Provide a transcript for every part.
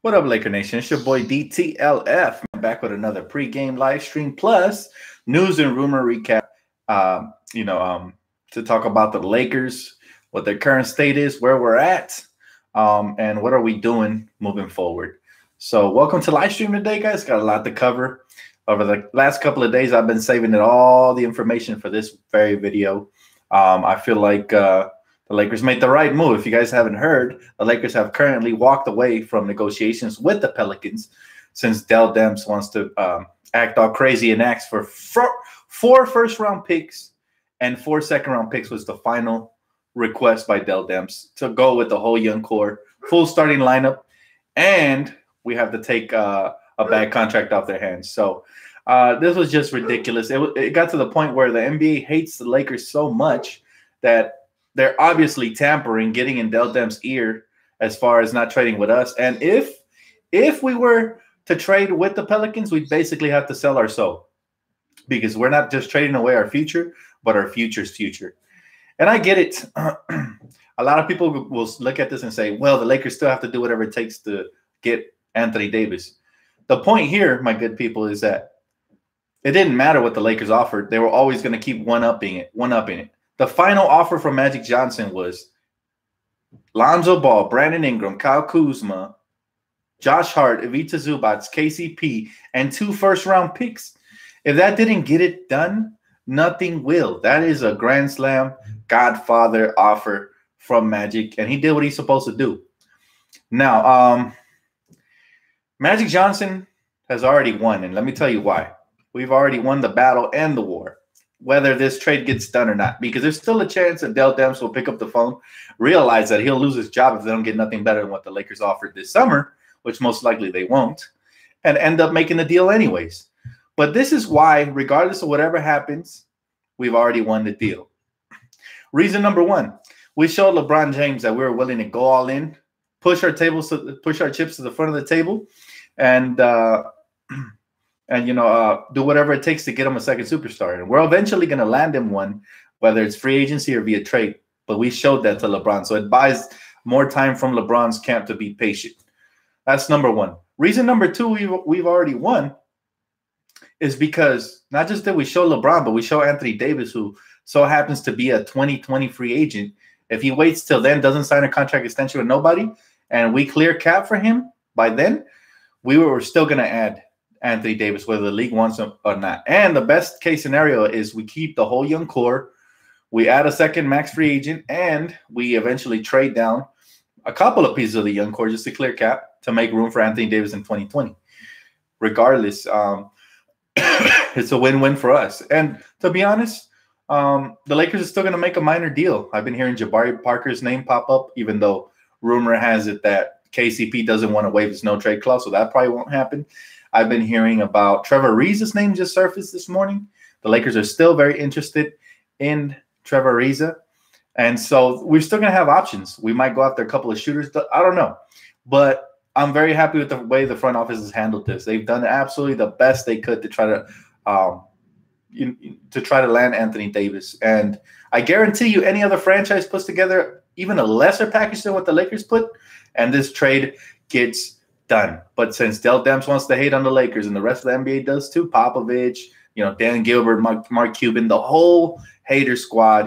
What up, Laker Nation? It's your boy DTLF. I'm back with another pregame live stream plus news and rumor recap. To talk about the Lakers, what their current state is, where we're at, and what are we doing moving forward. So, welcome to live stream today, guys. Got a lot to cover. Over the last couple of days, I've been saving all the information for this very video. I feel like the Lakers made the right move. If you guys haven't heard, the Lakers have currently walked away from negotiations with the Pelicans since Dell Demps wants to act all crazy and ask for 4 first-round picks and 4 second-round picks was the final request by Dell Demps to go with the whole young core, full starting lineup, and we have to take a bad contract off their hands. So this was just ridiculous. It got to the point where the NBA hates the Lakers so much that they're obviously tampering, getting in Dell Demps' ear as far as not trading with us. And if we were to trade with the Pelicans, we'd basically have to sell our soul because we're not just trading away our future, but our future's future. And I get it. A lot of people will look at this and say, well, the Lakers still have to do whatever it takes to get Anthony Davis. The point here, my good people, is that it didn't matter what the Lakers offered. They were always going to keep one-upping it. The final offer from Magic Johnson was Lonzo Ball, Brandon Ingram, Kyle Kuzma, Josh Hart, Ivica Zubac, KCP, and 2 first-round picks. If that didn't get it done, nothing will. That is a Grand Slam Godfather offer from Magic, and he did what he's supposed to do. Now, Magic Johnson has already won, and let me tell you why. We've already won the battle and the war, whether this trade gets done or not, because there's still a chance that Dell Demps will pick up the phone, realize that he'll lose his job if they don't get nothing better than what the Lakers offered this summer, which most likely they won't, and end up making the deal anyways. But this is why, regardless of whatever happens, we've already won the deal. Reason number 1, we showed LeBron James that we were willing to go all in, push our chips to the front of the table, and do whatever it takes to get him a second superstar. And we're eventually going to land him one, whether it's free agency or via trade. But we showed that to LeBron. So it buys more time from LeBron's camp to be patient. That's number 1. Reason number 2 we've already won is because not just that we show LeBron, but we show Anthony Davis, who so happens to be a 2020 free agent. If he waits till then, doesn't sign a contract extension with nobody, and we clear cap for him by then, we were still going to add Anthony Davis, whether the league wants him or not. And the best case scenario is we keep the whole young core, we add a second max free agent, and we eventually trade down a couple of pieces of the young core just to clear cap to make room for Anthony Davis in 2020. Regardless, it's a win-win for us. And to be honest, the Lakers are still going to make a minor deal. I've been hearing Jabari Parker's name pop up, even though rumor has it that KCP doesn't want to waive his no-trade clause, so that probably won't happen. I've been hearing about Trevor Ariza's name just surfaced this morning. The Lakers are still very interested in Trevor Ariza. And so we're still going to have options. We might go after a couple of shooters. I don't know. But I'm very happy with the way the front office has handled this. They've done absolutely the best they could to try to land Anthony Davis. And I guarantee you any other franchise puts together even a lesser package than what the Lakers put, and this trade gets done. But since Dell Demps wants to hate on the Lakers and the rest of the NBA does too, Popovich, Dan Gilbert, Mark Cuban, the whole hater squad,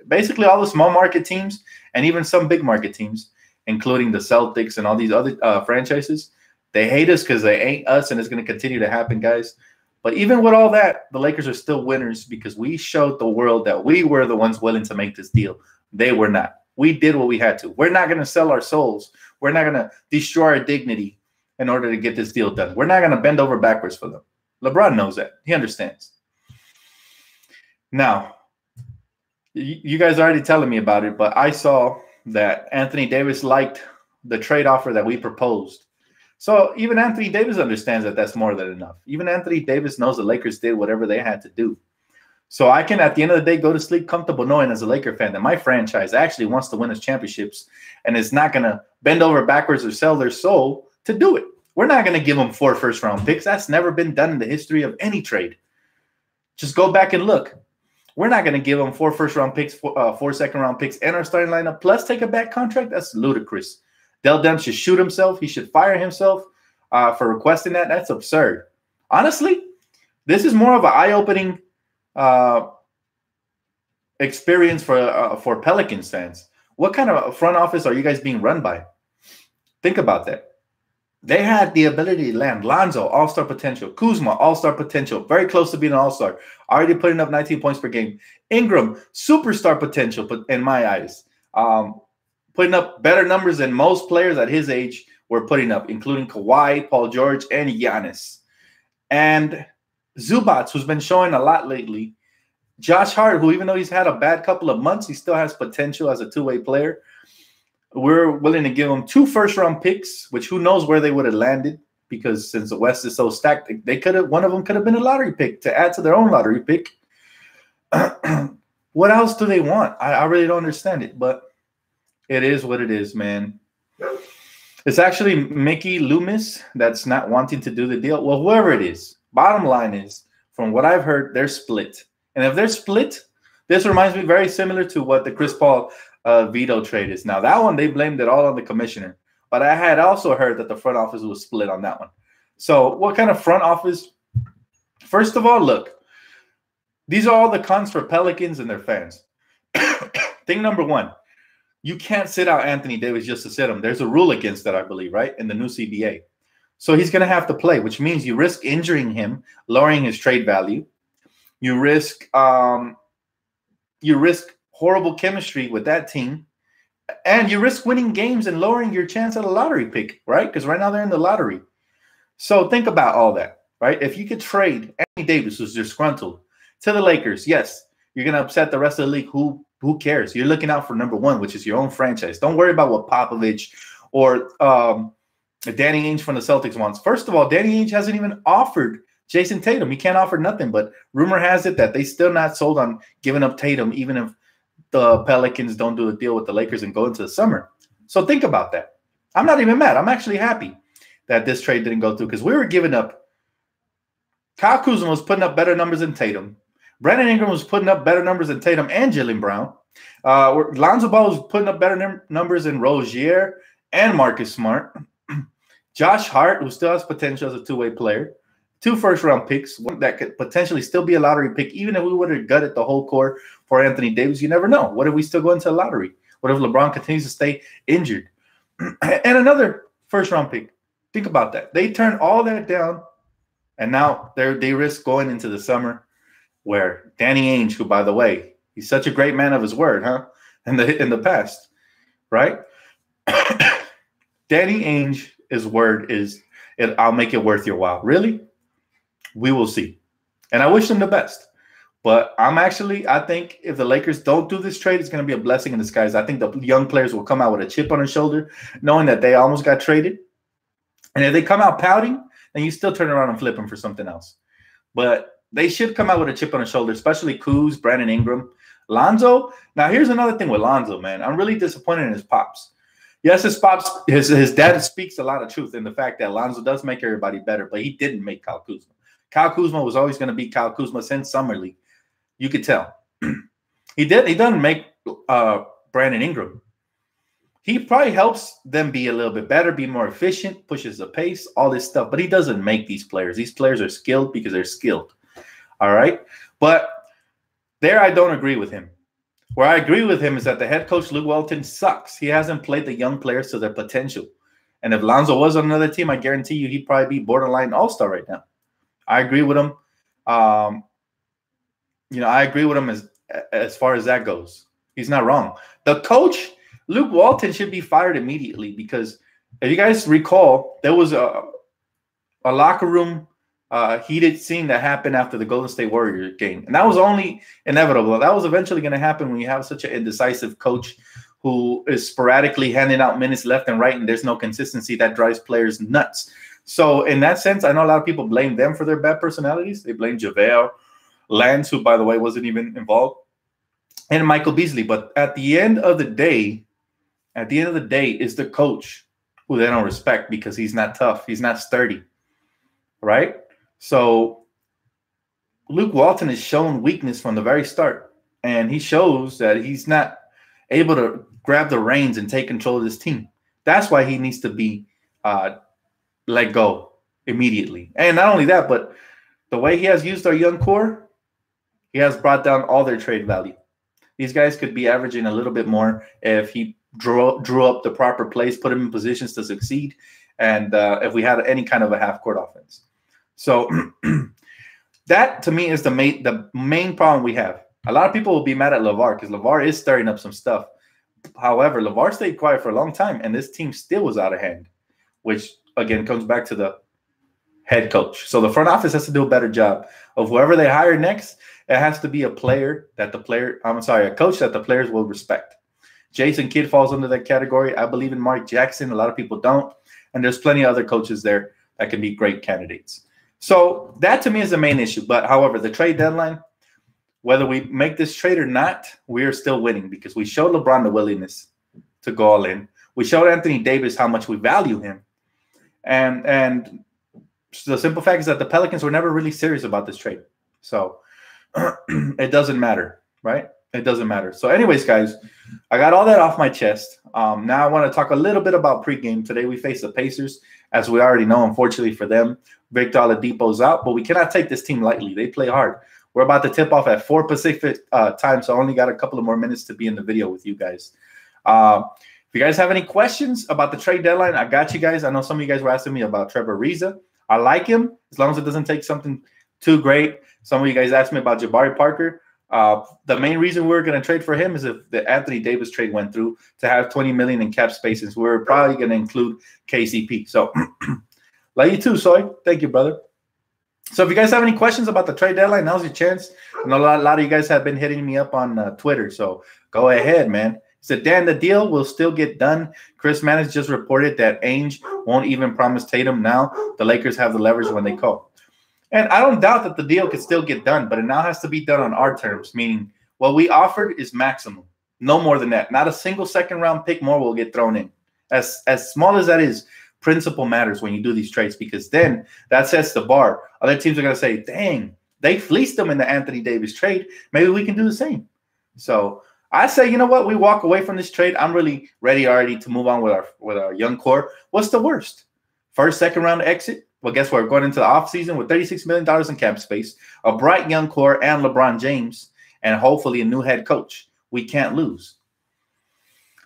basically all the small market teams and even some big market teams, including the Celtics and all these other franchises, they hate us because they ain't us, and it's going to continue to happen, guys. But even with all that, the Lakers are still winners because we showed the world that we were the ones willing to make this deal. They were not. We did what we had to. We're not going to sell our souls. We're not going to destroy our dignity in order to get this deal done. We're not going to bend over backwards for them. LeBron knows that. He understands. Now, you guys are already telling me about it, but I saw that Anthony Davis liked the trade offer that we proposed. So even Anthony Davis understands that that's more than enough. Even Anthony Davis knows the Lakers did whatever they had to do. So I can, at the end of the day, go to sleep comfortable knowing as a Laker fan that my franchise actually wants to win us championships and is not going to bend over backwards or sell their soul to do it. We're not going to give them 4 first-round picks. That's never been done in the history of any trade. Just go back and look. We're not going to give them 4 first-round picks, 4 second-round picks, and our starting lineup, plus take a back contract. That's ludicrous. Dell Demps should shoot himself. He should fire himself for requesting that. That's absurd. Honestly, this is more of an eye-opening experience for Pelicans fans. What kind of front office are you guys being run by? Think about that. They had the ability to land Lonzo, all-star potential. Kuzma, all-star potential. Very close to being an all-star. Already putting up 19 points per game. Ingram, superstar potential, but in my eyes. Putting up better numbers than most players at his age were putting up, including Kawhi, Paul George, and Giannis. And Zubats, who's been showing a lot lately. Josh Hart, who even though he's had a bad couple of months, he still has potential as a two-way player. We're willing to give him 2 first-round picks, which who knows where they would have landed, because since the West is so stacked, one of them could have been a lottery pick to add to their own lottery pick. What else do they want? I really don't understand it, but it is what it is, man. It's actually Mickey Loomis that's not wanting to do the deal. Well, whoever it is, bottom line is, from what I've heard, they're split. And if they're split, this reminds me very similar to what the Chris Paul veto trade is. Now, that one, they blamed it all on the commissioner. But I had also heard that the front office was split on that one. So what kind of front office? First of all, look, these are all the cons for Pelicans and their fans. Thing number one, you can't sit out Anthony Davis just to sit him. There's a rule against that, I believe, right, in the new CBA. So he's going to have to play, which means you risk injuring him, lowering his trade value. You risk horrible chemistry with that team, and you risk winning games and lowering your chance at a lottery pick, right? Because right now they're in the lottery. So think about all that, right? If you could trade Anthony Davis, who's disgruntled, to the Lakers, yes, you're going to upset the rest of the league. Who cares? You're looking out for number one, which is your own franchise. Don't worry about what Popovich or Danny Ainge from the Celtics wants. First of all, Danny Ainge hasn't even offered Jason Tatum. He can't offer nothing, but rumor has it that they still not sold on giving up Tatum, even if the Pelicans don't do a deal with the Lakers and go into the summer. So think about that. I'm not even mad. I'm actually happy that this trade didn't go through, because we were giving up. Kyle Kuzma was putting up better numbers than Tatum. Brandon Ingram was putting up better numbers than Tatum and Jaylen Brown. Lonzo Ball was putting up better numbers than Rozier and Marcus Smart. Josh Hart, who still has potential as a two-way player. 2 first-round picks, one that could potentially still be a lottery pick, even if we would have gutted the whole core for Anthony Davis. You never know. What if we still go into a lottery? What if LeBron continues to stay injured? And another first-round pick. Think about that. They turned all that down, and now they risk going into the summer where Danny Ainge, who, by the way, he's such a great man of his word, huh? In the past, right? Danny Ainge's word is, I'll make it worth your while. Really? We will see. And I wish them the best. But I think if the Lakers don't do this trade, it's going to be a blessing in disguise. I think the young players will come out with a chip on their shoulder, knowing that they almost got traded. And if they come out pouting, then you still turn around and flip them for something else. But they should come out with a chip on their shoulder, especially Kuz, Brandon Ingram, Lonzo. Now, here's another thing with Lonzo, man. I'm really disappointed in his pops. Yes, his dad speaks a lot of truth in the fact that Lonzo does make everybody better, but he didn't make Kyle Kuzma. Kyle Kuzma was always going to be Kyle Kuzma since Summer League. You could tell. He doesn't make Brandon Ingram. He probably helps them be a little bit better, be more efficient, pushes the pace, all this stuff. But he doesn't make these players. These players are skilled because they're skilled. All right? But there I don't agree with him. Where I agree with him is that the head coach, Luke Walton, sucks. He hasn't played the young players to their potential. And if Lonzo was on another team, I guarantee you he'd probably be borderline all-star right now. I agree with him. I agree with him as far as that goes. He's not wrong. The coach, Luke Walton, should be fired immediately, because if you guys recall, there was a locker room heated scene that happened after the Golden State Warriors game. And that was only inevitable. That was eventually going to happen when you have such an indecisive coach who is sporadically handing out minutes left and right, and there's no consistency. That drives players nuts. So in that sense, I know a lot of people blame them for their bad personalities. They blame JaVale, Lance, who, by the way, wasn't even involved, and Michael Beasley. But at the end of the day, it's the coach who they don't respect because he's not tough. He's not sturdy, right? So Luke Walton has shown weakness from the very start, and he shows that he's not able to grab the reins and take control of this team. That's why he needs to be let go immediately. And not only that, but the way he has used our young core, he has brought down all their trade value. These guys could be averaging a little bit more if he drew up the proper plays, put them in positions to succeed, and if we had any kind of a half-court offense. So that, to me, is the main problem we have. A lot of people will be mad at LeVar because LeVar is stirring up some stuff. However, LeVar stayed quiet for a long time, and this team still was out of hand, which, again, comes back to the head coach. So the front office has to do a better job of whoever they hire next. It has to be a coach that the players will respect. Jason Kidd falls under that category. I believe in Mark Jackson. A lot of people don't. And there's plenty of other coaches there that can be great candidates. So that, to me, is the main issue. But, however, the trade deadline, whether we make this trade or not, we are still winning because we showed LeBron the willingness to go all in. We showed Anthony Davis how much we value him. And the simple fact is that the Pelicans were never really serious about this trade. So it doesn't matter, right? It doesn't matter. So anyways, guys, I got all that off my chest. Now I want to talk a little bit about pregame. Today we face the Pacers. As we already know, unfortunately for them, Victor Oladipo's out. But we cannot take this team lightly. They play hard. We're about to tip off at 4 Pacific time, so I only got a couple of more minutes to be in the video with you guys. If you guys have any questions about the trade deadline, I got you guys. I know some of you guys were asking me about Trevor Ariza. I like him as long as it doesn't take something too great. Some of you guys asked me about Jabari Parker. The main reason we're going to trade for him is if the Anthony Davis trade went through to have $20 million in cap spaces. We're probably going to include KCP. So, love you too, Soy. Thank you, brother. So if you guys have any questions about the trade deadline, now's your chance. I know a lot of you guys have been hitting me up on Twitter, so go ahead, man. He said, Dan, the deal will still get done. Chris Mannix just reported that Ainge won't even promise Tatum now. The Lakers have the leverage when they call. And I don't doubt that the deal could still get done, but it now has to be done on our terms, meaning what we offered is maximum. No more than that. Not a single second-round pick more will get thrown in. As small as that is, principle matters when you do these trades because then that sets the bar. Other teams are going to say, dang, they fleeced them in the Anthony Davis trade. Maybe we can do the same. So I say, you know what? We walk away from this trade. I'm really ready already to move on with our young core. What's the worst? First, second round exit? Well, guess what? We're going into the offseason with $36 million in cap space, a bright young core, and LeBron James, and hopefully a new head coach. We can't lose.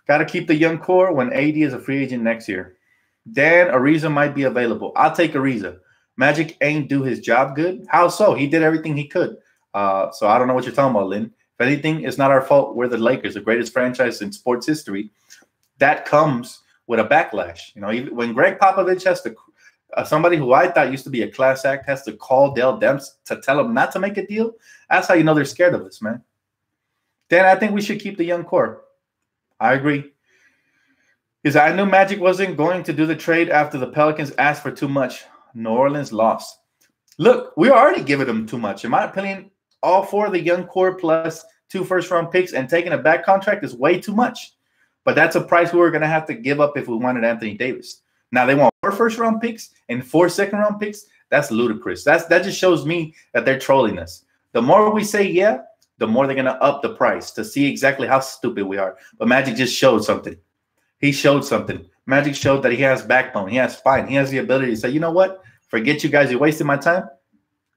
Got to keep the young core when AD is a free agent next year. Dan, Ariza might be available. I'll take Ariza. Magic ain't do his job good. How so? He did everything he could. So I don't know what you're talking about, Lynn. If anything, it's not our fault. We're the Lakers, the greatest franchise in sports history. That comes with a backlash. You know, even when Greg Popovich has to, somebody who I thought used to be a class act, has to call Dell Demps to tell him not to make a deal, that's how you know they're scared of us, man. Dan, I think we should keep the young core. I agree. Because I knew Magic wasn't going to do the trade after the Pelicans asked for too much. New Orleans lost. Look, we're already giving them too much. In my opinion, all four of the young core plus 2 first-round picks and taking a back contract is way too much. But that's a price we were going to have to give up if we wanted Anthony Davis. Now they want 4 first-round picks and 4 second-round picks. That's ludicrous. That just shows me that they're trolling us. The more we say yeah, the more they're going to up the price to see exactly how stupid we are. But Magic just showed something. He showed something. Magic showed that he has backbone. He has spine. He has the ability to say, you know what? Forget you guys. You're wasting my time.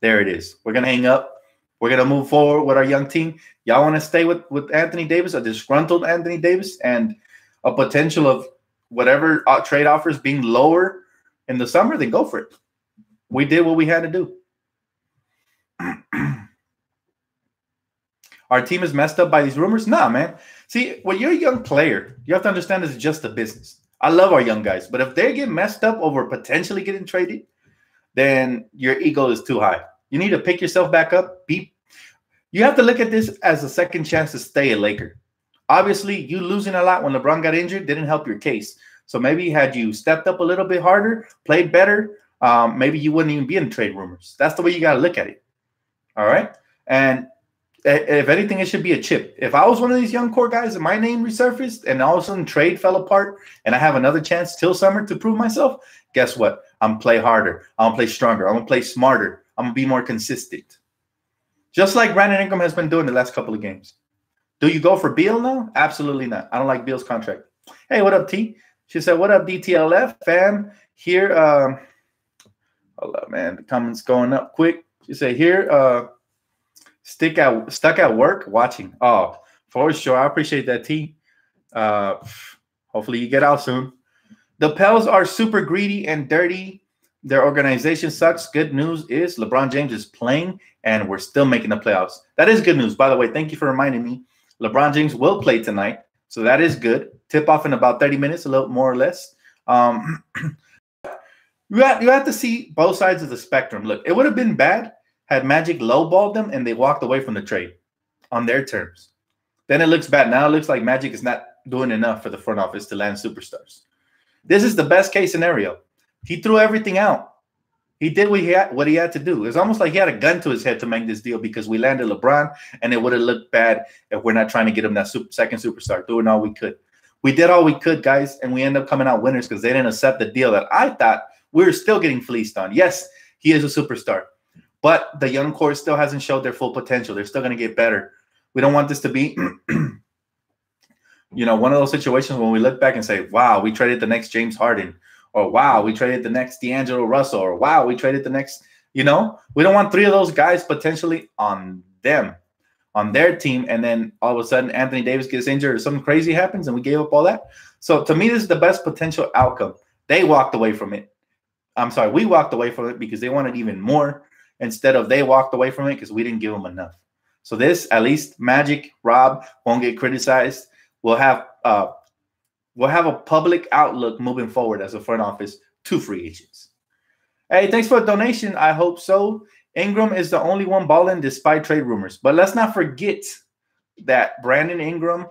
There it is. We're going to hang up. We're going to move forward with our young team. Y'all want to stay with Anthony Davis, a disgruntled Anthony Davis, and a potential of whatever trade offers being lower in the summer, then go for it. We did what we had to do. Our team is messed up by these rumors? Nah, man. See, when you're a young player, you have to understand this is just a business. I love our young guys, but if they get messed up over potentially getting traded, then your ego is too high. You need to pick yourself back up. You have to look at this as a second chance to stay a Laker. Obviously, you losing a lot when LeBron got injured didn't help your case. So maybe had you stepped up a little bit harder, played better, maybe you wouldn't even be in trade rumors. That's the way you got to look at it. All right? And if anything, it should be a chip. If I was one of these young core guys and my name resurfaced and all of a sudden trade fell apart and I have another chance till summer to prove myself, guess what? I'm going to play harder. I'm going to play stronger. I'm going to play smarter. I'm going to be more consistent. Just like Brandon Ingram has been doing the last couple of games. Do you go for Beal now? Absolutely not. I don't like Beal's contract. Hey, what up, T? She said, "What up, DTLF fam? Here, hold up, man. The comments going up quick." She said, "Here, stuck at work watching." Oh, for sure. I appreciate that, T. Hopefully you get out soon. The Pels are super greedy and dirty. Their organization sucks. Good news is LeBron James is playing, and we're still making the playoffs. That is good news. By the way, thank you for reminding me. LeBron James will play tonight, so that is good. Tip off in about 30 minutes, a little more or less. You have to see both sides of the spectrum. Look, it would have been bad had Magic lowballed them and they walked away from the trade on their terms. Then it looks bad. Now it looks like Magic is not doing enough for the front office to land superstars. This is the best case scenario. He threw everything out. He did what he had to do. It's almost like he had a gun to his head to make this deal because we landed LeBron, and it would have looked bad if we're not trying to get him that second superstar, doing all we could. We did all we could, guys, and we ended up coming out winners because they didn't accept the deal that I thought we were still getting fleeced on. Yes, he is a superstar, but the young core still hasn't showed their full potential. They're still going to get better. We don't want this to be, one of those situations when we look back and say, wow, we traded the next James Harden, or wow, we traded the next D'Angelo Russell, or wow, we traded the next, we don't want three of those guys potentially on their team, and then all of a sudden Anthony Davis gets injured or something crazy happens and we gave up all that. So to me, this is the best potential outcome. They walked away from it. I'm sorry, we walked away from it because they wanted even more instead of they walked away from it because we didn't give them enough. So this, at least Magic, Rob won't get criticized. We'll have a public outlook moving forward as a front office to free agents. Hey, thanks for the donation. I hope so. Ingram is the only one balling despite trade rumors. But let's not forget that Brandon Ingram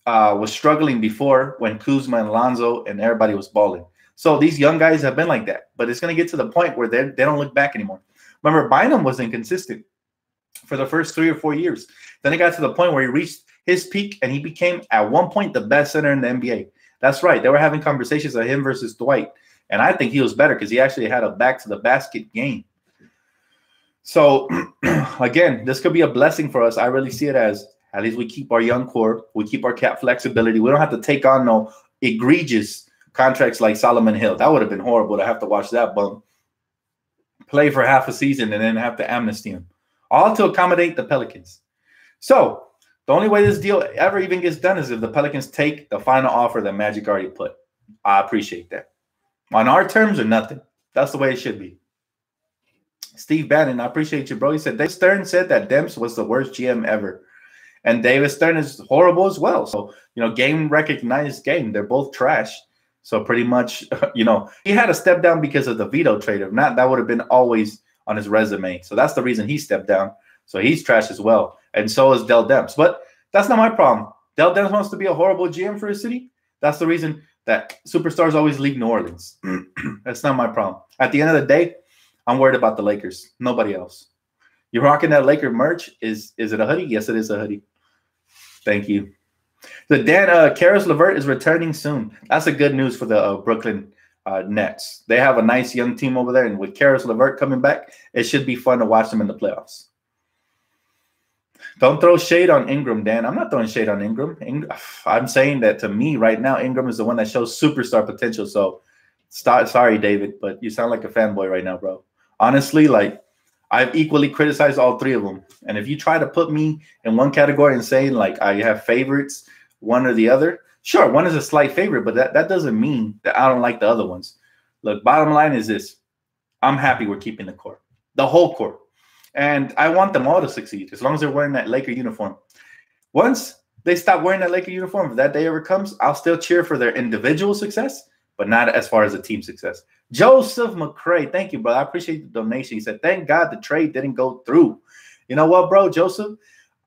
was struggling before when Kuzma and Lonzo and everybody was balling. So these young guys have been like that. But it's going to get to the point where they don't look back anymore. Remember, Bynum was inconsistent for the first 3 or 4 years. Then it got to the point where he reached his peak, and he became, at one point, the best center in the NBA. That's right. They were having conversations of him versus Dwight. And I think he was better because he actually had a back-to-the-basket game. So, again, this could be a blessing for us. I really see it as, at least we keep our young core. We keep our cap flexibility. We don't have to take on no egregious contracts like Solomon Hill. That would have been horrible to have to watch that bum play for half a season and then have to amnesty him, all to accommodate the Pelicans. So the only way this deal ever even gets done is if the Pelicans take the final offer that Magic already put. I appreciate that. On our terms or nothing. That's the way it should be. Steve Bannon, I appreciate you, bro. He said, Dave Stern said that Demps was the worst GM ever. And David Stern is horrible as well. So, game recognized game. They're both trash. So pretty much, he had a step down because of the veto trade. If not, that would have been always on his resume. So that's the reason he stepped down. So he's trash as well. And so is Dell Demps. But that's not my problem. Dell Demps wants to be a horrible GM for his city. That's the reason that superstars always leave New Orleans. That's not my problem. At the end of the day, I'm worried about the Lakers. Nobody else. You're rocking that Laker merch. Is it a hoodie? Yes, it is a hoodie. Thank you. The Karis LeVert is returning soon. That's a good news for the Brooklyn Nets. They have a nice young team over there, and with Karis LeVert coming back, it should be fun to watch them in the playoffs. Don't throw shade on Ingram, Dan. I'm not throwing shade on Ingram. I'm saying that to me right now, Ingram is the one that shows superstar potential. So, sorry, David, but you sound like a fanboy right now, bro. Honestly, I've equally criticized all three of them. And if you try to put me in one category and say I have favorites, one or the other, sure, one is a slight favorite, but that doesn't mean that I don't like the other ones. Look, bottom line is this. I'm happy we're keeping the core, the whole core. And I want them all to succeed as long as they're wearing that Laker uniform. Once they stop wearing that Laker uniform, if that day ever comes, I'll still cheer for their individual success, but not as far as the team success. Joseph McCray, thank you, bro. I appreciate the donation. He said, thank God the trade didn't go through. You know what, bro, Joseph?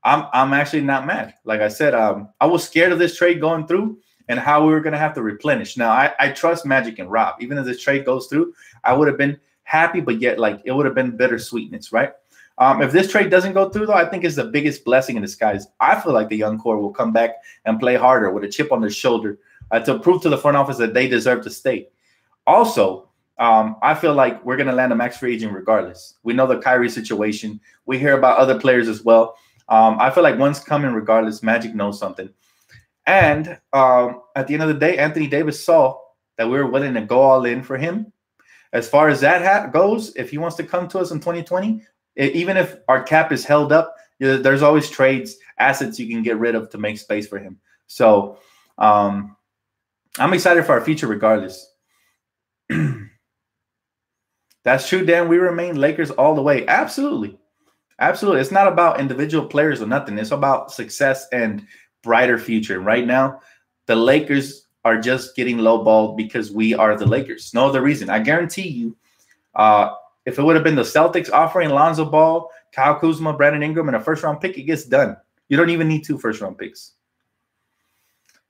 I'm actually not mad. Like I said, I was scared of this trade going through and how we were going to have to replenish. Now, I trust Magic and Rob. Even if this trade goes through, I would have been happy, but yet it would have been bittersweetness, right? If this trade doesn't go through, though, I think it's the biggest blessing in disguise. I feel like the young core will come back and play harder with a chip on their shoulder to prove to the front office that they deserve to stay. Also, I feel like we're going to land a max free agent regardless. We know the Kyrie situation. We hear about other players as well. I feel like one's coming regardless. Magic knows something. And at the end of the day, Anthony Davis saw that we're willing to go all in for him. As far as that goes, if he wants to come to us in 2020, even if our cap is held up, there's always trades, assets you can get rid of to make space for him. So I'm excited for our future regardless. That's true, Dan. We remain Lakers all the way. Absolutely. Absolutely. It's not about individual players or nothing. It's about success and brighter future. Right now, the Lakers are just getting lowballed because we are the Lakers. No other reason. I guarantee you, if it would have been the Celtics offering Lonzo Ball, Kyle Kuzma, Brandon Ingram, and a first-round pick, it gets done. You don't even need 2 first-round picks.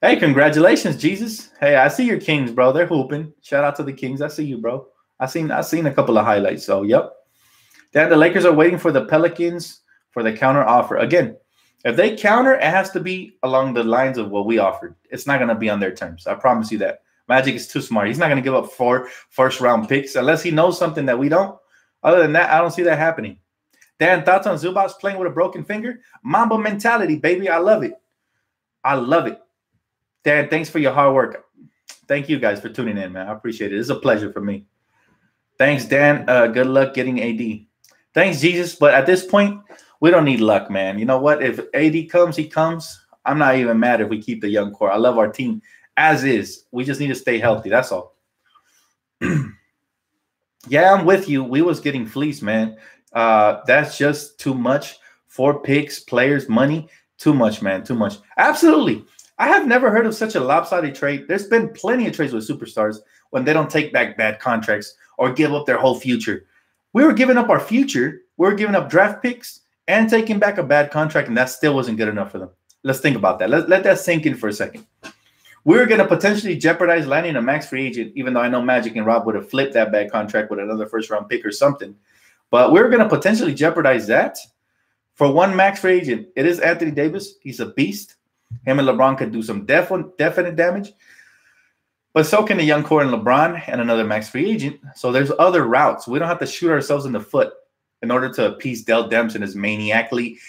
Hey, congratulations, Jesus. Hey, I see your Kings, bro. They're hooping. Shout out to the Kings. I see you, bro. I seen a couple of highlights. So, yep. Then the Lakers are waiting for the Pelicans for the counter offer. Again, if they counter, it has to be along the lines of what we offered. It's not going to be on their terms. I promise you that. Magic is too smart. He's not going to give up 4 first-round picks unless he knows something that we don't. Other than that, I don't see that happening. Dan, thoughts on Zubac playing with a broken finger? Mamba mentality, baby. I love it. I love it. Dan, thanks for your hard work. Thank you guys for tuning in, man. I appreciate it. It's a pleasure for me. Thanks, Dan. Good luck getting AD. Thanks, Jesus. But at this point, we don't need luck, man. You know what? If AD comes, he comes. I'm not even mad if we keep the young core. I love our team as is. We just need to stay healthy. That's all. Yeah, I'm with you. We was getting fleeced, man. That's just too much. 4 picks, players, money. Too much, man. Too much. Absolutely. I have never heard of such a lopsided trade. There's been plenty of trades with superstars when they don't take back bad contracts or give up their whole future. We were giving up our future. We were giving up draft picks and taking back a bad contract, and that still wasn't good enough for them. Let's think about that. Let that sink in for a second. We were going to potentially jeopardize landing a max free agent, even though I know Magic and Rob would have flipped that bad contract with another first-round pick or something. But we were going to potentially jeopardize that for one max free agent. It is Anthony Davis. He's a beast. Him and LeBron could do some definite damage. But so can the young core and LeBron and another max free agent. So there's other routes. We don't have to shoot ourselves in the foot in order to appease Dell Demps and his maniacally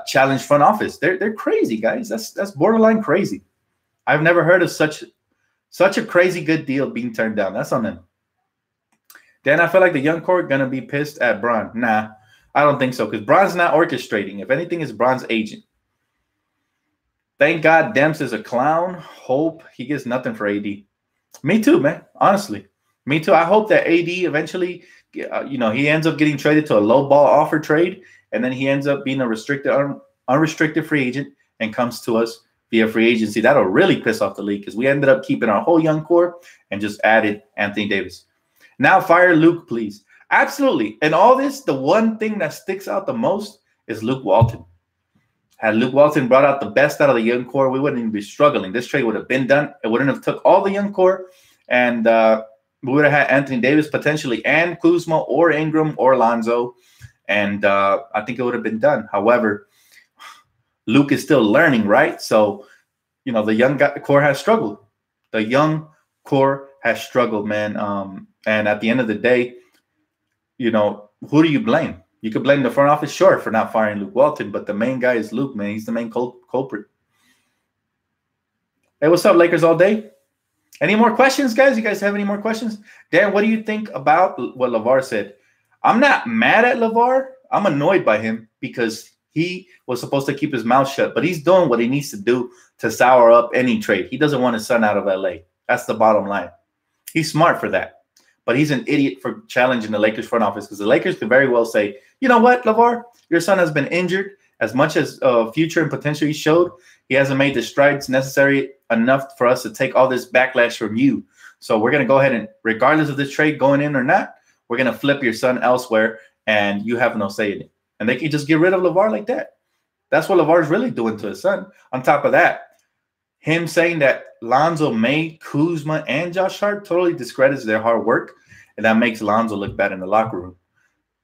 challenged front office. They're crazy, guys. That's borderline crazy. I've never heard of such a crazy good deal being turned down. That's on them. Then I feel like the young core going to be pissed at Bron. Nah, I don't think so, because Bron's not orchestrating. If anything, it's Bron's agent. Thank God Demps is a clown. Hope he gets nothing for AD. Me too, man. Honestly. Me too. I hope that AD eventually, he ends up getting traded to a low ball offer trade, and then he ends up being a unrestricted free agent and comes to us via free agency. That'll really piss off the league because we ended up keeping our whole young core and just added Anthony Davis. Now fire Luke, please. Absolutely. And all this, the one thing that sticks out the most is Luke Walton. Had Luke Walton brought out the best out of the young core, we wouldn't even be struggling. This trade would have been done. It wouldn't have took all the young core, and we would have had Anthony Davis potentially and Kuzma or Ingram or Lonzo, and I think it would have been done. However, Luke is still learning, right? So, the young core has struggled. The young core has struggled, man. And at the end of the day, who do you blame? You could blame the front office, sure, for not firing Luke Walton, but the main guy is Luke, man. He's the main culprit. Hey, what's up, Lakers all day? Any more questions, guys? You guys have any more questions? Dan, what do you think about what LeVar said? I'm not mad at LeVar. I'm annoyed by him because he was supposed to keep his mouth shut, but he's doing what he needs to do to sour up any trade. He doesn't want his son out of LA. That's the bottom line. He's smart for that. But he's an idiot for challenging the Lakers front office because the Lakers could very well say, you know what, LeVar, your son has been injured. As much as future and potential he showed, he hasn't made the strides necessary enough for us to take all this backlash from you. So we're going to go ahead and, regardless of this trade going in or not, we're going to flip your son elsewhere, and you have no say in it. And they can just get rid of LeVar like that. That's what LeVar's really doing to his son. On top of that, him saying that Lonzo made Kuzma and Josh Hart totally discredits their hard work, and that makes Lonzo look bad in the locker room.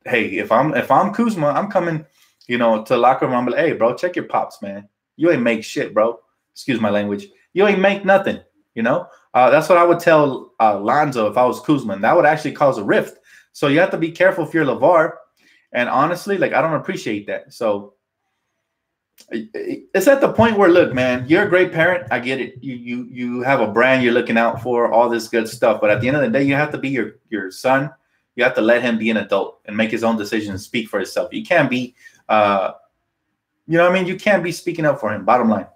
Hey, if I'm Kuzma, I'm coming, to the locker room. I'm like, hey, bro, check your pops, man. You ain't make shit, bro. Excuse my language. You ain't make nothing. That's what I would tell Lonzo if I was Kuzma. And that would actually cause a rift. So you have to be careful if you're LeVar. And honestly, I don't appreciate that. So It's at the point where, look, man, you're a great parent. I get it. You have a brand you're looking out for, all this good stuff. But at the end of the day, you have to be your son. You have to let him be an adult and make his own decisions and speak for himself. You can't be, you know what I mean? You can't be speaking up for him. Bottom line.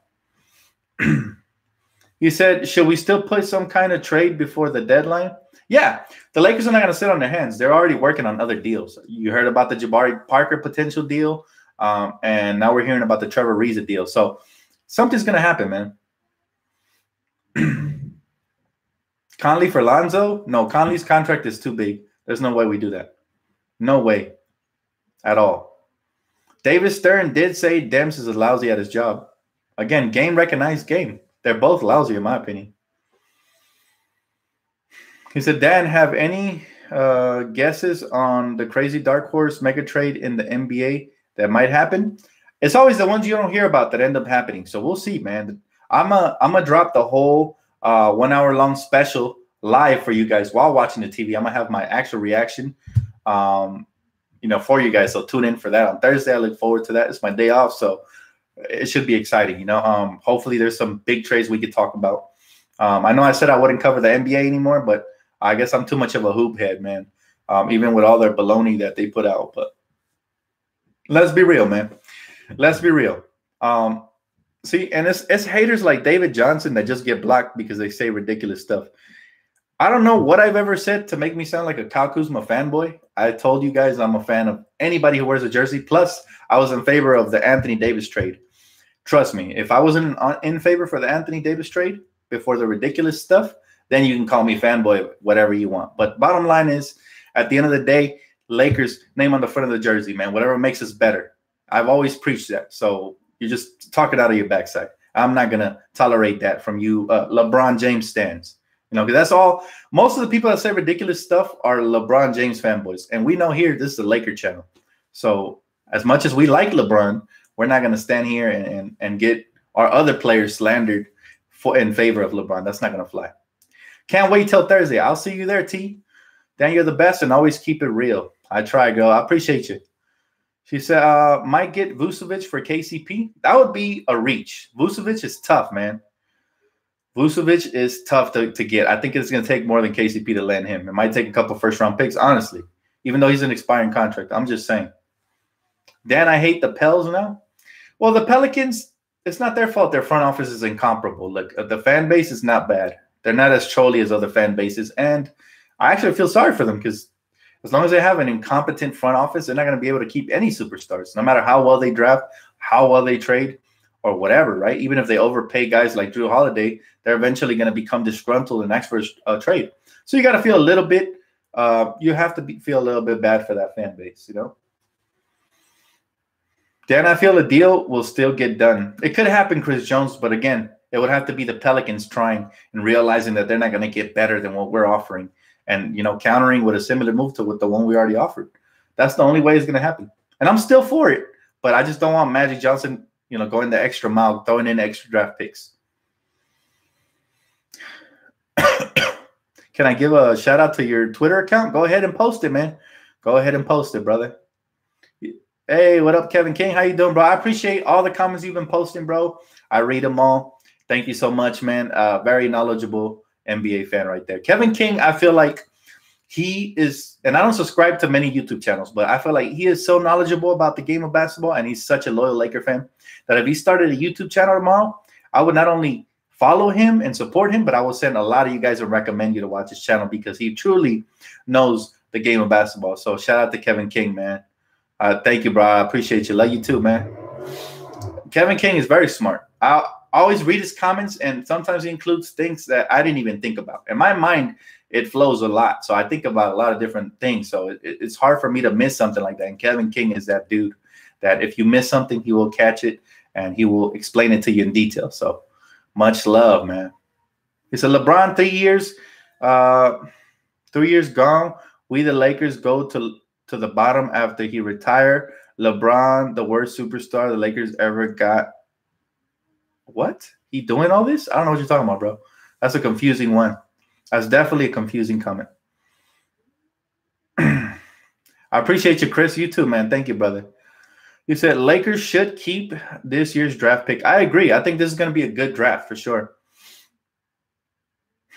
He said, should we still put some kind of trade before the deadline? Yeah, the Lakers are not going to sit on their hands. They're already working on other deals. You heard about the Jabari Parker potential deal, and now we're hearing about the Trevor Ariza deal. So something's going to happen, man. Conley for Lonzo? No, Conley's contract is too big. There's no way we do that. No way at all. David Stern did say Demps is lousy at his job. Again, game recognized game. They're both lousy, in my opinion. He said, Dan, have any guesses on the crazy dark horse mega trade in the NBA that might happen? It's always the ones you don't hear about that end up happening. So we'll see, man. I'm gonna drop the whole 1 hour long special live for you guys while watching the TV. I'm gonna have my actual reaction, for you guys. So tune in for that on Thursday. I look forward to that. It's my day off, so it should be exciting. Hopefully there's some big trades we could talk about. I know I said I wouldn't cover the NBA anymore, but I guess I'm too much of a hoop head, man. Even with all their baloney that they put out. But let's be real, man. Let's be real. See, and it's haters like David Johnson that just get blocked because they say ridiculous stuff. I don't know what I've ever said to make me sound like a Kyle Kuzma fanboy. I told you guys I'm a fan of anybody who wears a jersey. Plus, I was in favor of the Anthony Davis trade. Trust me, if I wasn't in favor for the Anthony Davis trade before the ridiculous stuff, then you can call me fanboy, whatever you want. But bottom line is, at the end of the day, Lakers, name on the front of the jersey, man. Whatever makes us better. I've always preached that. So you just talk it out of your backside. I'm not going to tolerate that from you LeBron James stans. Because that's all. Most of the people that say ridiculous stuff are LeBron James fanboys. And we know here, this is the Laker channel. So as much as we like LeBron, we're not going to stand here and get our other players slandered in favor of LeBron. That's not going to fly. Can't wait till Thursday. I'll see you there, T. Dan, you're the best, and always keep it real. I try, girl. I appreciate you. She said, might get Vucevic for KCP. That would be a reach. Vucevic is tough, man. Vucevic is tough to get. I think it's going to take more than KCP to land him. It might take a couple first-round picks, honestly, even though he's an expiring contract. I'm just saying. Dan, I hate the Pels now. Well, the Pelicans, it's not their fault. Their front office is incomparable. Look, the fan base is not bad. They're not as trolly as other fan bases. And I actually feel sorry for them because as long as they have an incompetent front office, they're not going to be able to keep any superstars, no matter how well they draft, how well they trade, or whatever, right? Even if they overpay guys like Drew Holiday, they're eventually going to become disgruntled and ask for a trade. So you got to feel a little bit you have to feel a little bit bad for that fan base, Dan, I feel the deal will still get done. It could happen, Chris Jones, but again, it would have to be the Pelicans trying and realizing that they're not going to get better than what we're offering and, countering with a similar move to with the one we already offered. That's the only way it's going to happen. And I'm still for it, but I just don't want Magic Johnson, going the extra mile, throwing in extra draft picks. Can I give a shout out to your Twitter account? Go ahead and post it, man. Go ahead and post it, brother. Hey, what up, Kevin King? How you doing, bro? I appreciate all the comments you've been posting, bro. I read them all. Thank you so much, man. Very knowledgeable NBA fan right there. Kevin King, I feel like he is, and I don't subscribe to many YouTube channels, but I feel like he is so knowledgeable about the game of basketball, and he's such a loyal Laker fan that if he started a YouTube channel tomorrow, I would not only follow him and support him, but I will send a lot of you guys and recommend you to watch his channel because he truly knows the game of basketball. So shout out to Kevin King, man. Thank you, bro. I appreciate you. Love you too, man. Kevin King is very smart. I always read his comments, and sometimes he includes things that I didn't even think about. In my mind, it flows a lot. So I think about a lot of different things. So it's hard for me to miss something like that. And Kevin King is that dude that if you miss something, he will catch it, and he will explain it to you in detail. So much love, man. He said, LeBron, 3 years. 3 years gone. We, the Lakers, go to the bottom after he retired. LeBron, the worst superstar the Lakers ever got. What? He doing all this? I don't know what you're talking about, bro. That's a confusing one. That's definitely a confusing comment. I appreciate you, Chris. You too, man. Thank you, brother. He said Lakers should keep this year's draft pick. I agree. I think this is going to be a good draft for sure.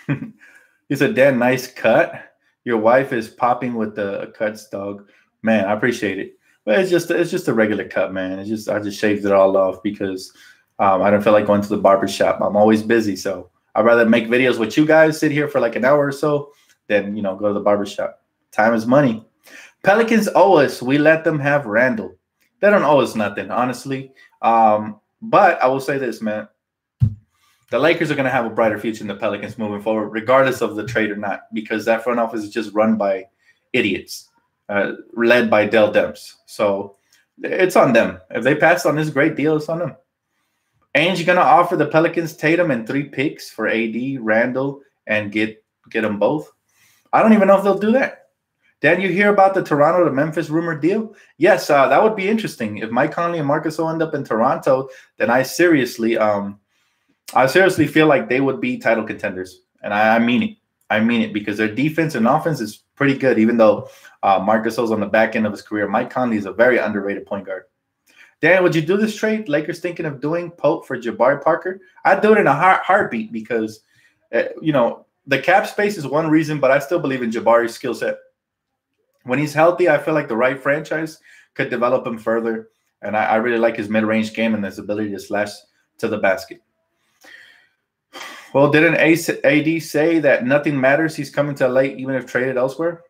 He said, Dan, nice cut. Your wife is popping with the cuts, dog. Man, I appreciate it. But it's just a regular cut, man. I just shaved it all off because I don't feel like going to the barber shop. I'm always busy, so I'd rather make videos with you guys, sit here for like an hour or so, than go to the barber shop. Time is money. Pelicans owe us. We let them have Randall. They don't owe us nothing, honestly. But I will say this, man. The Lakers are going to have a brighter future than the Pelicans moving forward, regardless of the trade or not, because that front office is just run by idiots, led by Dell Demps. So it's on them. If they pass on this great deal, it's on them. Ainge going to offer the Pelicans Tatum and 3 picks for AD, Randall, and get them both? I don't even know if they'll do that. Dan, you hear about the Toronto to Memphis rumor deal? Yes, that would be interesting. If Mike Conley and Marcus will end up in Toronto, then I seriously feel like they would be title contenders. And I mean it. I mean it because their defense and offense is pretty good, even though Marcus O's on the back end of his career. Mike Conley is a very underrated point guard. Dan, would you do this trade? Lakers thinking of doing Pope for Jabari Parker? I'd do it in a heartbeat because, the cap space is one reason, but I still believe in Jabari's skill set. When he's healthy, I feel like the right franchise could develop him further. And I really like his mid-range game and his ability to slash to the basket. Well, didn't AD say that nothing matters? He's coming to LA even if traded elsewhere?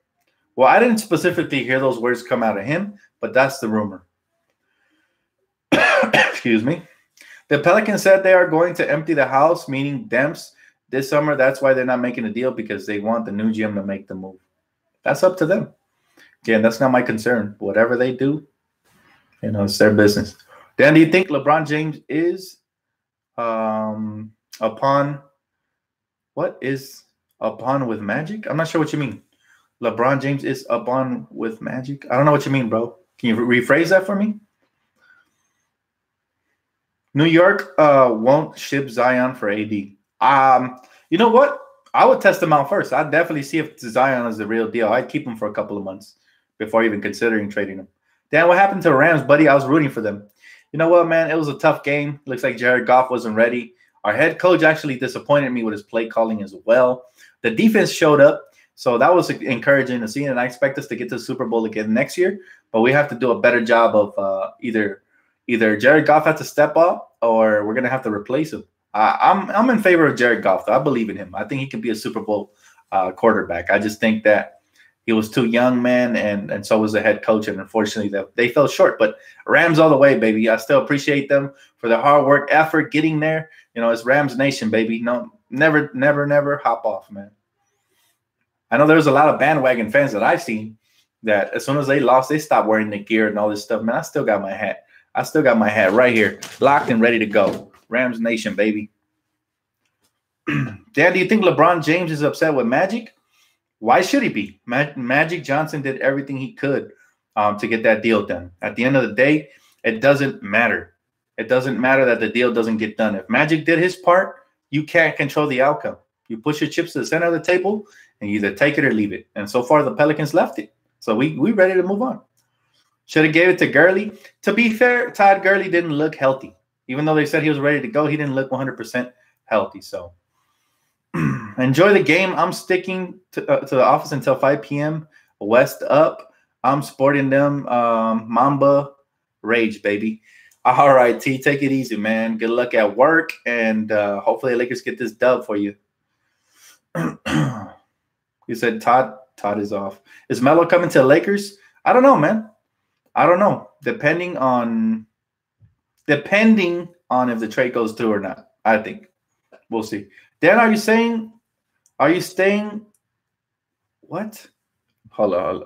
Well, I didn't specifically hear those words come out of him, but that's the rumor. Excuse me. The Pelicans said they are going to empty the house, meaning Demps, this summer. That's why they're not making a deal, because they want the new GM to make the move. That's up to them. Again, that's not my concern. Whatever they do, it's their business. Dan, do you think LeBron James is upon with Magic? I'm not sure what you mean. LeBron James is upon with Magic? I don't know what you mean, bro. Can you rephrase that for me? New York won't ship Zion for AD. You know what? I would test him out first. I'd definitely see if Zion is the real deal. I'd keep him for a couple of months before even considering trading him. Dan, what happened to the Rams, buddy? I was rooting for them. You know what, man? It was a tough game. Looks like Jared Goff wasn't ready. Our head coach actually disappointed me with his play calling as well. The defense showed up, so that was encouraging to see, and I expect us to get to the Super Bowl again next year. But we have to do a better job of either Jared Goff has to step up or we're going to have to replace him. I'm in favor of Jared Goff, though. I believe in him. I think he can be a Super Bowl quarterback. I just think that he was too young, man, and so was the head coach, and unfortunately they fell short. But Rams all the way, baby. I still appreciate them for their hard work, effort, getting there. It's Rams Nation, baby. No, never hop off, man. I know there's a lot of bandwagon fans that I've seen that as soon as they lost, they stopped wearing the gear and all this stuff. Man, I still got my hat. I still got my hat right here, locked and ready to go. Rams Nation, baby. Dan, do you think LeBron James is upset with Magic? Why should he be? Magic Johnson did everything he could to get that deal done. At the end of the day, it doesn't matter. It doesn't matter that the deal doesn't get done. If Magic did his part, you can't control the outcome. You push your chips to the center of the table and you either take it or leave it. And so far, the Pelicans left it. So we ready to move on. Should have gave it to Gurley. To be fair, Todd Gurley didn't look healthy. Even though they said he was ready to go, he didn't look 100% healthy. So enjoy the game. I'm sticking to the office until 5 p.m. West up. I'm sporting them Mamba Rage, baby. All right, T, take it easy, man. Good luck at work, and hopefully the Lakers get this dub for you. You said Todd is off. Is Melo coming to the Lakers? I don't know, man. I don't know. Depending on if the trade goes through or not. I think we'll see. Dan, are you staying? What? Hold on.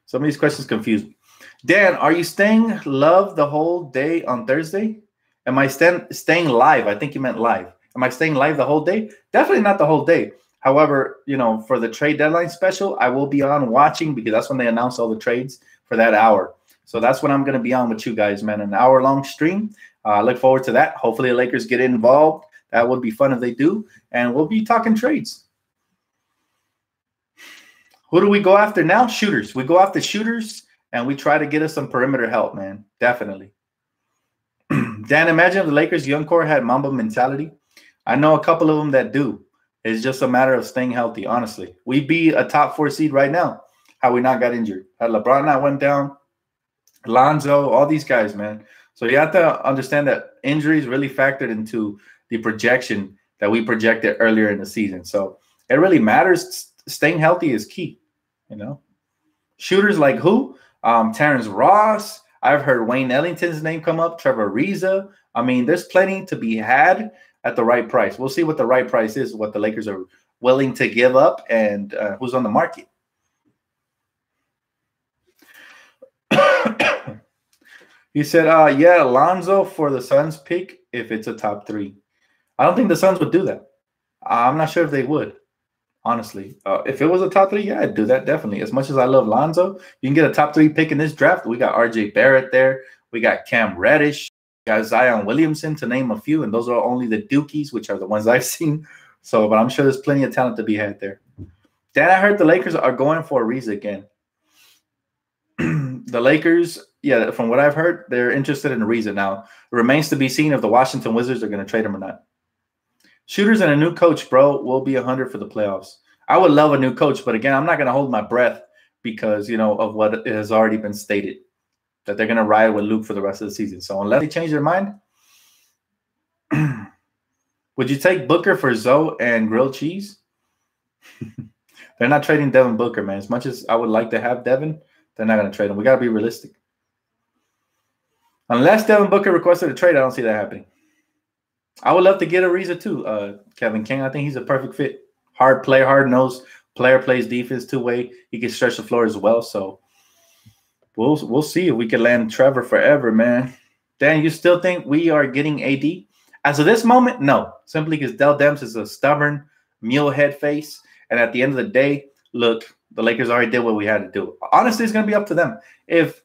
Some of these questions confuse me. Dan, are you staying love the whole day on Thursday? Am I staying live? I think you meant live. Am I staying live the whole day? Definitely not the whole day. However, for the trade deadline special, I will be on watching because that's when they announce all the trades for that hour. So that's when I'm going to be on with you guys, man. An hour-long stream. I look forward to that. Hopefully the Lakers get involved. That would be fun if they do. And we'll be talking trades. Who do we go after now? Shooters. We go after shooters and we try to get us some perimeter help, man. Definitely. Dan, imagine if the Lakers' young core had Mamba mentality. I know a couple of them that do. It's just a matter of staying healthy, honestly. We'd be a top 4 seed right now had we not got injured. Had LeBron not went down, Lonzo, all these guys, man. So you have to understand that injuries really factored into the projection that we projected earlier in the season. So it really matters. Staying healthy is key, you know. Shooters like who? Terrence Ross. I've heard Wayne Ellington's name come up. Trevor Ariza. I mean, there's plenty to be had at the right price. We'll see what the right price is, what the Lakers are willing to give up, and who's on the market. He said, yeah, Alonzo for the Suns pick if it's a top 3. I don't think the Suns would do that. I'm not sure if they would, honestly. If it was a top 3, yeah, I'd do that, definitely. As much as I love Lonzo, you can get a top 3 pick in this draft. We got RJ Barrett there. We got Cam Reddish. We got Zion Williamson, to name a few, and those are only the Dukies, which are the ones I've seen. So, but I'm sure there's plenty of talent to be had there. Dan, I heard the Lakers are going for Ariza again. The Lakers, yeah, from what I've heard, they're interested in Ariza now. It remains to be seen if the Washington Wizards are going to trade him or not. Shooters and a new coach, bro, will be 100 for the playoffs. I would love a new coach, but again, I'm not going to hold my breath because, you know, of what has already been stated, that they're going to ride with Luke for the rest of the season. So unless they change their mind, would you take Booker for Zoe and grilled cheese? They're not trading Devin Booker, man. As much as I would like to have Devin, they're not going to trade him. We got to be realistic. Unless Devin Booker requested a trade, I don't see that happening. I would love to get Ariza too, Kevin King. I think he's a perfect fit. Hard player, hard-nosed player, plays defense two-way. He can stretch the floor as well. So we'll see if we can land Trevor forever, man. Dan, you still think we are getting AD? As of this moment, no. Simply because Dell Demps is a stubborn mule head face. And at the end of the day, look, the Lakers already did what we had to do. Honestly, it's going to be up to them. If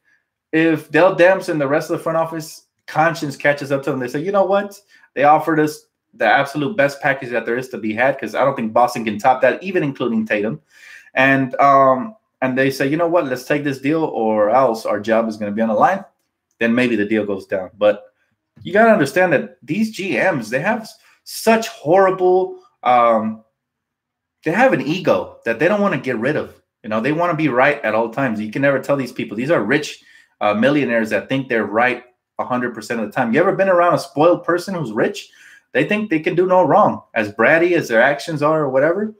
Dell Demps and the rest of the front office conscience catches up to them, they say, you know what? They offered us the absolute best package that there is to be had, because I don't think Boston can top that, even including Tatum. And they say, you know what? Let's take this deal or else our job is going to be on the line. Then maybe the deal goes down. But you got to understand that these GMs, they have such horrible they have an ego that they don't want to get rid of. You know, they want to be right at all times. You can never tell these people. These are rich millionaires that think they're right 100% of the time. You ever been around a spoiled person who's rich? They think they can do no wrong. As bratty as their actions are or whatever,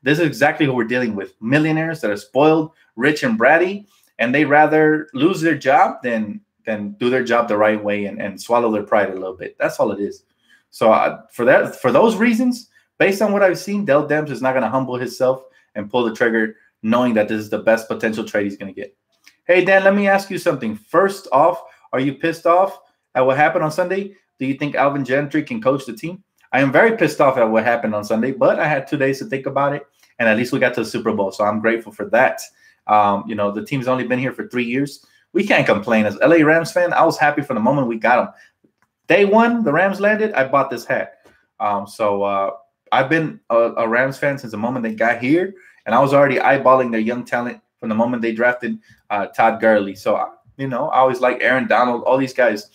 this is exactly who we're dealing with. Millionaires that are spoiled, rich, and bratty, and they rather lose their job than do their job the right way and swallow their pride a little bit. That's all it is. So for those reasons, based on what I've seen, Dell Demps is not going to humble himself and pull the trigger knowing that this is the best potential trade he's going to get. Hey, Dan, let me ask you something. First off, are you pissed off at what happened on Sunday? Do you think Alvin Gentry can coach the team? I am very pissed off at what happened on Sunday, but I had 2 days to think about it, and at least we got to the Super Bowl, so I'm grateful for that. You know, the team's only been here for 3 years. We can't complain. As LA Rams fan, I was happy from the moment we got them. Day one, the Rams landed, I bought this hat. I've been a Rams fan since the moment they got here, and I was already eyeballing their young talent from the moment they drafted Todd Gurley. So, you know, I always like Aaron Donald, all these guys.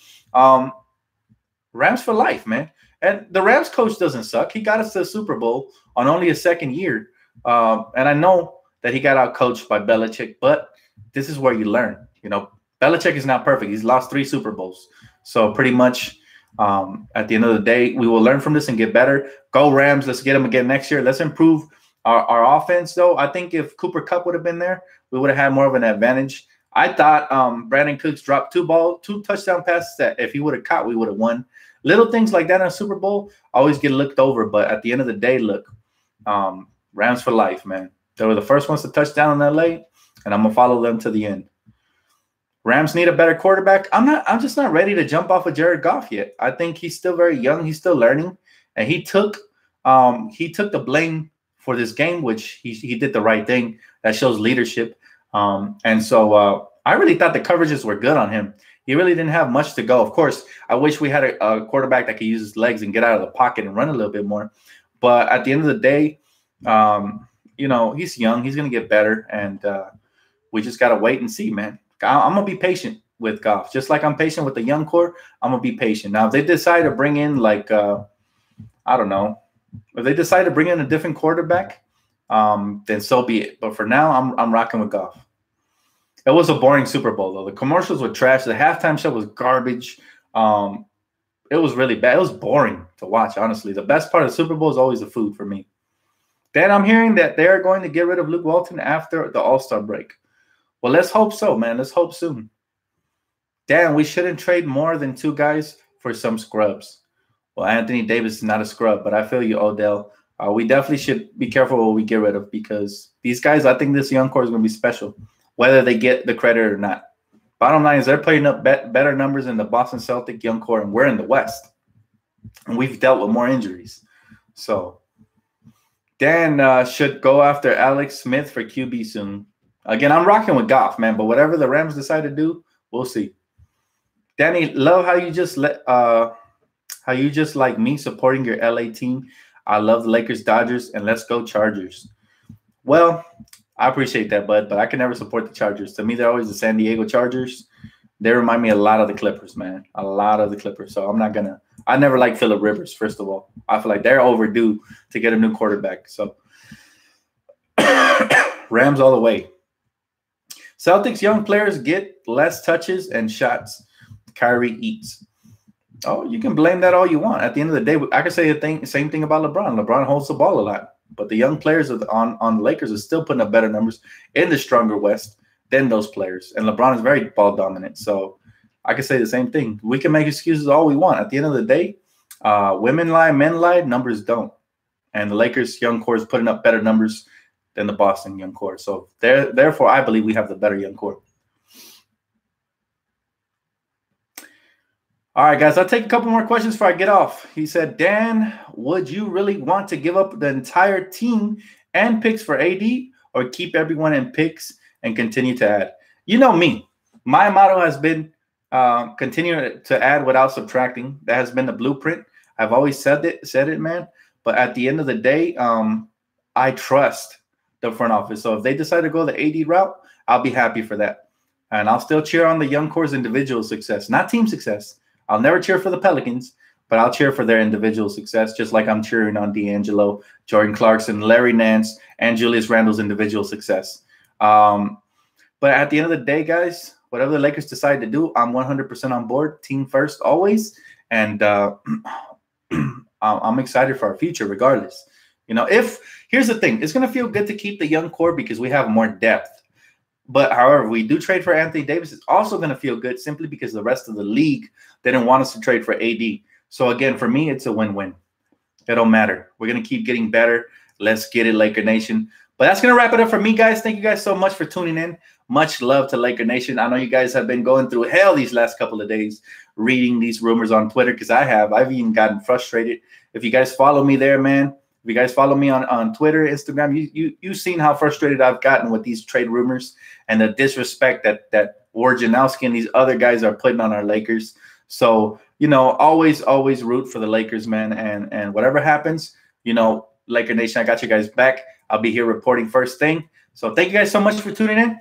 Rams for life, man. And the Rams coach doesn't suck. He got us to the Super Bowl on only his second year. And I know that he got out coached by Belichick, but this is where you learn. You know, Belichick is not perfect. He's lost 3 Super Bowls. So pretty much at the end of the day, we will learn from this and get better. Go Rams. Let's get them again next year. Let's improve our offense, though. I think if Cooper Kupp would have been there, we would have had more of an advantage. I thought Brandon Cooks dropped 2 touchdown passes that if he would have caught, we would have won. Little things like that in a Super Bowl always get looked over. But at the end of the day, look, Rams for life, man. They were the first ones to touch down in LA, and I'm going to follow them to the end. Rams need a better quarterback. I'm just not ready to jump off of Jared Goff yet. I think he's still very young. He's still learning. And he took the blame for this game, which he did the right thing. That shows leadership. And so I really thought the coverages were good on him. He really didn't have much to go. Of course, I wish we had a quarterback that could use his legs and get out of the pocket and run a little bit more. But at the end of the day, you know, he's young. He's going to get better. And we just got to wait and see, man. I'm gonna be patient with Goff, just like I'm patient with the young core. I'm gonna be patient. Now, if they decide to bring in like I don't know, if they decide to bring in a different quarterback, then so be it. But for now, I'm rocking with Goff. It was a boring Super Bowl though. The commercials were trash. The halftime show was garbage. It was really bad. It was boring to watch, honestly. The best part of the Super Bowl is always the food for me. Then I'm hearing that they're going to get rid of Luke Walton after the All-Star break. Well, let's hope so, man. Let's hope soon. Dan, we shouldn't trade more than 2 guys for some scrubs. Well, Anthony Davis is not a scrub, but I feel you, Odell. We definitely should be careful what we get rid of because these guys, I think this young core is going to be special, whether they get the credit or not. Bottom line is they're putting up better numbers in the Boston Celtic young core, and we're in the West. And we've dealt with more injuries. So Dan should go after Alex Smith for QB soon. Again, I'm rocking with Goff, man, but whatever the Rams decide to do, we'll see. Danny, love how you just like me supporting your LA team. I love the Lakers, Dodgers, and let's go Chargers. Well, I appreciate that, bud, but I can never support the Chargers. To me, they're always the San Diego Chargers. They remind me a lot of the Clippers, man. A lot of the Clippers. So I'm not going to – I never liked Phillip Rivers, first of all. I feel like they're overdue to get a new quarterback. So Rams all the way. Celtics young players get less touches and shots. Kyrie eats. Oh, you can blame that all you want. At the end of the day, I can say the same thing about LeBron. LeBron holds the ball a lot. But the young players on the Lakers are still putting up better numbers in the stronger West than those players. And LeBron is very ball dominant. So I can say the same thing. We can make excuses all we want. At the end of the day, women lie, men lie, numbers don't. And the Lakers young core is putting up better numbers than the Boston young core. So therefore, I believe we have the better young core. All right, guys, I'll take a couple more questions before I get off. He said, Dan, would you really want to give up the entire team and picks for AD or keep everyone in picks and continue to add? You know me. My motto has been continue to add without subtracting. That has been the blueprint. I've always said it, man. But at the end of the day, I trust the front office. So if they decide to go the AD route, I'll be happy for that. And I'll still cheer on the young core's individual success, not team success. I'll never cheer for the Pelicans, but I'll cheer for their individual success, just like I'm cheering on D'Angelo, Jordan Clarkson, Larry Nance, and Julius Randle's individual success. But at the end of the day, guys, whatever the Lakers decide to do, I'm 100% on board. Team first always. And I'm excited for our future regardless. You know, here's the thing. It's going to feel good to keep the young core because we have more depth. But however, we do trade for Anthony Davis. It's also going to feel good simply because the rest of the league didn't want us to trade for AD. So again, for me, it's a win-win. It don't matter. We're going to keep getting better. Let's get it, Laker Nation. But that's going to wrap it up for me, guys. Thank you guys so much for tuning in. Much love to Laker Nation. I know you guys have been going through hell these last couple of days reading these rumors on Twitter because I've even gotten frustrated. If you guys follow me there, man, if you guys follow me on Twitter, Instagram, you've seen how frustrated I've gotten with these trade rumors and the disrespect that Wojnarowski and these other guys are putting on our Lakers. So, you know, always root for the Lakers, man. And whatever happens, you know, Laker Nation, I got you guys back. I'll be here reporting first thing. So thank you guys so much for tuning in.